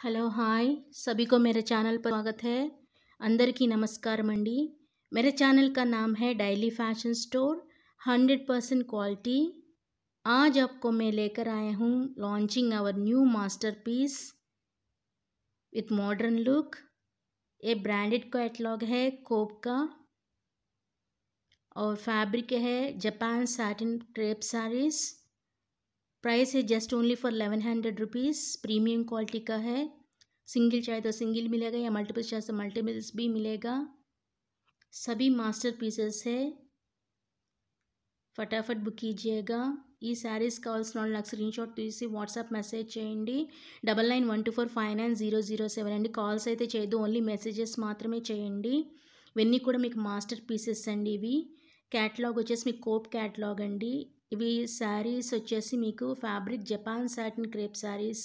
Hello hi सभी को मेरे चैनल पर स्वागत है। अंदर की नमस्कार मंडी। मेरे चैनल का नाम है डेली फैशन स्टोर 100% क्वालिटी। आज आपको मैं लेकर आया हूँ launching our new masterpiece with modern look. ये ब्रांडेड कैटलॉग है कोप का और फैब्रिक है Japan satin crepe saris. Price है just only for 1100 rupees. Premium quality का है। सिंगल चाहे तो सिंगल मिलेगा या मल्टीपल चाहे तो मल्टीपल्स भी मिलेगा। सभी मास्टर पीसेस है, फटाफट बुक कीजिएगा। ఈ శారీస్ కావాల్సిన వాళ్ళు నాకు స్క్రీన్ షాట్ తీసి వాట్సాప్ మెసేజ్ చేయండి 9912459007 అండి। కాల్స్ అయితే చేయొద్దు, ఓన్లీ మెసేజెస్ మాత్రమే చేయండి। ఇవన్నీ కూడా మీకు మాస్టర్ పీసెస్ అండి। ఇవి క్యాటలాగ్ వచ్చేసి మీకు కోప్ క్యాటలాగ్ అండి। ఇవి శారీస్ వచ్చేసి మీకు fabric Japan satin crepe saris.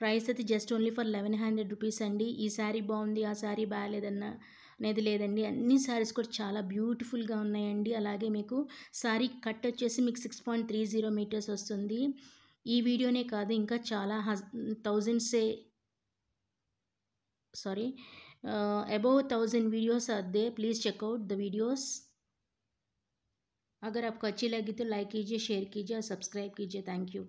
Price అయితే జస్ట్ ఓన్లీ ఫర్ 1100 రూపీస్ అండి। ఈ శారీ బాగుంది ఆ శారీ బాగాలేదన్న అనేది లేదండి, అన్ని శారీస్ కూడా చాలా బ్యూటిఫుల్గా ఉన్నాయండి। అలాగే మీకు శారీ కట్ వచ్చేసి మీకు 6.30 మీటర్స్ వస్తుంది। ఈ వీడియోనే కాదు ఇంకా చాలా above 1000 videos are there. Please check out the videos. अगर आपको अच्छी लगी तो लाइक कीजिए, शेयर कीजिए और सब्सक्राइब कीजिए। Thank you.